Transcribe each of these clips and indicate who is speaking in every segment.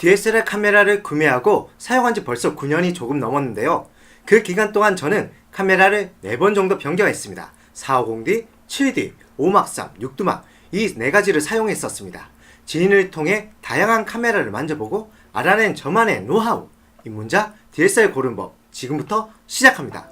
Speaker 1: DSLR 카메라를 구매하고 사용한 지 벌써 9년이 조금 넘었는데요. 그 기간 동안 저는 카메라를 4번 정도 변경했습니다. 450D, 7D, 5막삼, 6두막 이 4가지를 사용했었습니다. 지인을 통해 다양한 카메라를 만져보고 알아낸 저만의 노하우, 입문자 DSLR 고른 법 지금부터 시작합니다.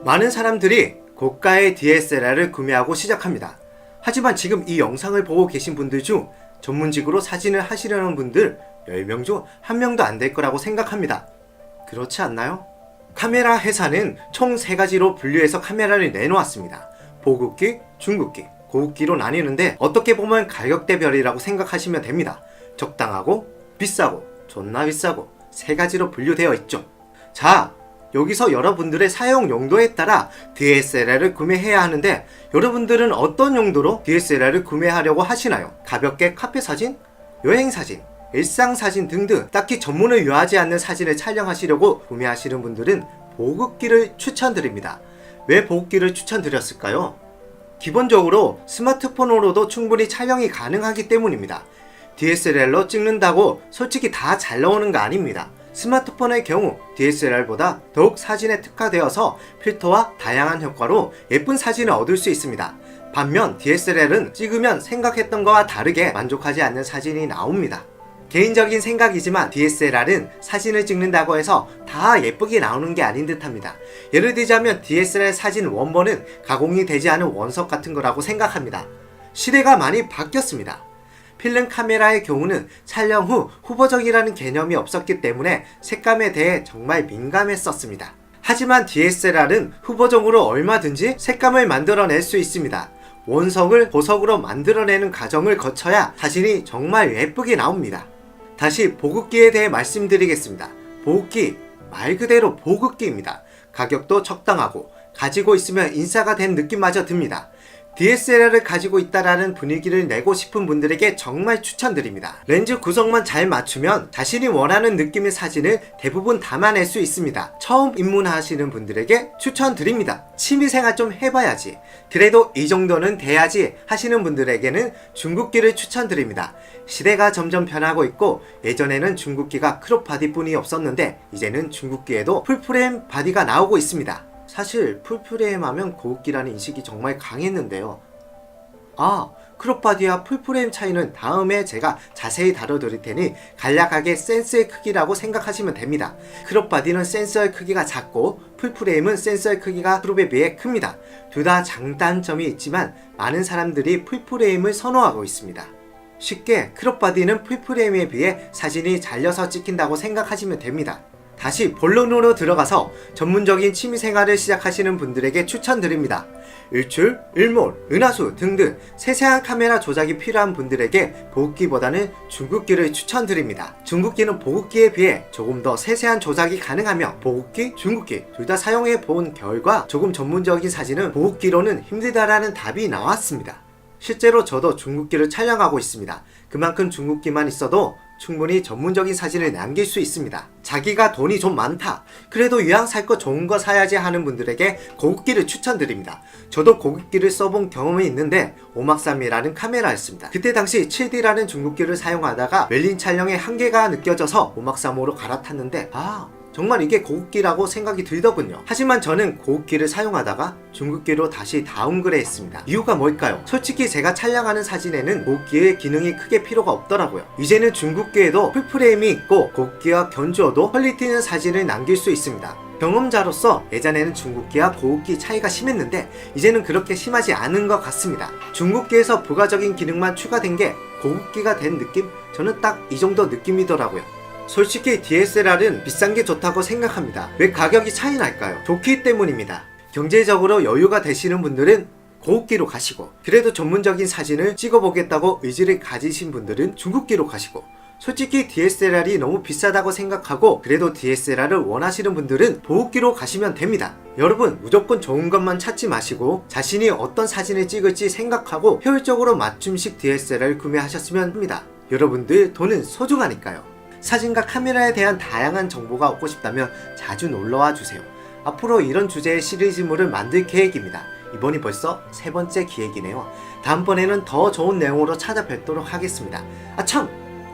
Speaker 1: 많은 사람들이 고가의 DSLR을 구매하고 시작합니다. 하지만 지금 이 영상을 보고 계신 분들 중 전문직으로 사진을 하시려는 분들 10명 중 1명도 안 될 거라고 생각합니다. 그렇지 않나요? 카메라 회사는 총 3가지로 분류해서 카메라를 내놓았습니다. 보급기, 중급기, 고급기로 나뉘는데 어떻게 보면 가격대별이라고 생각하시면 됩니다. 적당하고, 비싸고, 존나 비싸고 3가지로 분류되어 있죠. 자, 여기서 여러분들의 사용 용도에 따라 DSLR을 구매해야 하는데 여러분들은 어떤 용도로 DSLR을 구매하려고 하시나요? 가볍게 카페 사진, 여행 사진, 일상 사진 등등 딱히 전문을 요하지 않는 사진을 촬영하시려고 구매하시는 분들은 보급기를 추천드립니다. 왜 보급기를 추천드렸을까요? 기본적으로 스마트폰으로도 충분히 촬영이 가능하기 때문입니다. DSLR로 찍는다고 솔직히 다 잘 나오는 거 아닙니다. 스마트폰의 경우 DSLR보다 더욱 사진에 특화되어서 필터와 다양한 효과로 예쁜 사진을 얻을 수 있습니다. 반면 DSLR은 찍으면 생각했던 것과 다르게 만족하지 않는 사진이 나옵니다. 개인적인 생각이지만 DSLR은 사진을 찍는다고 해서 다 예쁘게 나오는 게 아닌 듯 합니다. 예를 들자면 DSLR 사진 원본은 가공이 되지 않은 원석 같은 거라고 생각합니다. 시대가 많이 바뀌었습니다. 필름 카메라의 경우는 촬영 후 후보적이라는 개념이 없었기 때문에 색감에 대해 정말 민감했었습니다. 하지만 DSLR은 후보적으로 얼마든지 색감을 만들어낼 수 있습니다. 원석을 보석으로 만들어내는 과정을 거쳐야 사진이 정말 예쁘게 나옵니다. 다시 보급기에 대해 말씀드리겠습니다. 보급기, 말 그대로 보급기입니다. 가격도 적당하고 가지고 있으면 인싸가 된 느낌마저 듭니다. DSLR을 가지고 있다라는 분위기를 내고 싶은 분들에게 정말 추천드립니다. 렌즈 구성만 잘 맞추면 자신이 원하는 느낌의 사진을 대부분 담아낼 수 있습니다. 처음 입문하시는 분들에게 추천드립니다. 취미생활 좀 해봐야지, 그래도 이 정도는 돼야지 하시는 분들에게는 중급기를 추천드립니다. 시대가 점점 변하고 있고 예전에는 중급기가 크롭 바디뿐이 없었는데 이제는 중급기에도 풀프레임 바디가 나오고 있습니다. 사실 풀프레임 하면 고급기라는 인식이 정말 강했는데요. 크롭바디와 풀프레임 차이는 다음에 제가 자세히 다뤄드릴 테니 간략하게 센서의 크기라고 생각하시면 됩니다. 크롭바디는 센서의 크기가 작고 풀프레임은 센서의 크기가 크롭에 비해 큽니다. 둘 다 장단점이 있지만 많은 사람들이 풀프레임을 선호하고 있습니다. 쉽게 크롭바디는 풀프레임에 비해 사진이 잘려서 찍힌다고 생각하시면 됩니다. 다시 본론으로 들어가서 전문적인 취미생활을 시작하시는 분들에게 추천드립니다. 일출, 일몰, 은하수 등등 세세한 카메라 조작이 필요한 분들에게 보급기보다는 중급기를 추천드립니다. 중급기는 보급기에 비해 조금 더 세세한 조작이 가능하며 보급기, 중급기 둘 다 사용해 본 결과 조금 전문적인 사진은 보급기로는 힘들다라는 답이 나왔습니다. 실제로 저도 중급기를 촬영하고 있습니다. 그만큼 중급기만 있어도 충분히 전문적인 사진을 남길 수 있습니다. 자기가 돈이 좀 많다, 그래도 이왕 살 거 좋은 거 사야지 하는 분들에게 고급기를 추천드립니다. 저도 고급기를 써본 경험이 있는데 5막삼이라는 카메라였습니다. 그때 당시 7D라는 중급기를 사용하다가 웰린 촬영에 한계가 느껴져서 5막삼으로 갈아탔는데 정말 이게 고급기라고 생각이 들더군요. 하지만 저는 고급기를 사용하다가 중급기로 다시 다운그레이드했습니다. 이유가 뭘까요? 솔직히 제가 촬영하는 사진에는 고급기의 기능이 크게 필요가 없더라고요. 이제는 중급기에도 풀프레임이 있고 고급기와 견주어도 퀄리티 있는 사진을 남길 수 있습니다. 경험자로서 예전에는 중급기와 고급기 차이가 심했는데 이제는 그렇게 심하지 않은 것 같습니다. 중급기에서 부가적인 기능만 추가된 게 고급기가 된 느낌? 저는 딱 이 정도 느낌이더라고요. 솔직히 DSLR은 비싼 게 좋다고 생각합니다. 왜 가격이 차이 날까요? 좋기 때문입니다. 경제적으로 여유가 되시는 분들은 고급기로 가시고, 그래도 전문적인 사진을 찍어보겠다고 의지를 가지신 분들은 중급기로 가시고, 솔직히 DSLR이 너무 비싸다고 생각하고 그래도 DSLR을 원하시는 분들은 보급기로 가시면 됩니다. 여러분, 무조건 좋은 것만 찾지 마시고 자신이 어떤 사진을 찍을지 생각하고 효율적으로 맞춤식 DSLR을 구매하셨으면 합니다. 여러분들 돈은 소중하니까요. 사진과 카메라에 대한 다양한 정보가 얻고 싶다면 자주 놀러와 주세요. 앞으로 이런 주제의 시리즈물을 만들 계획입니다. 이번이 벌써 3번째 기획이네요. 다음번에는 더 좋은 내용으로 찾아뵙도록 하겠습니다. 아 참!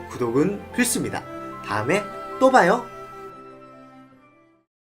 Speaker 1: 구독은 필수입니다. 다음에 또 봐요.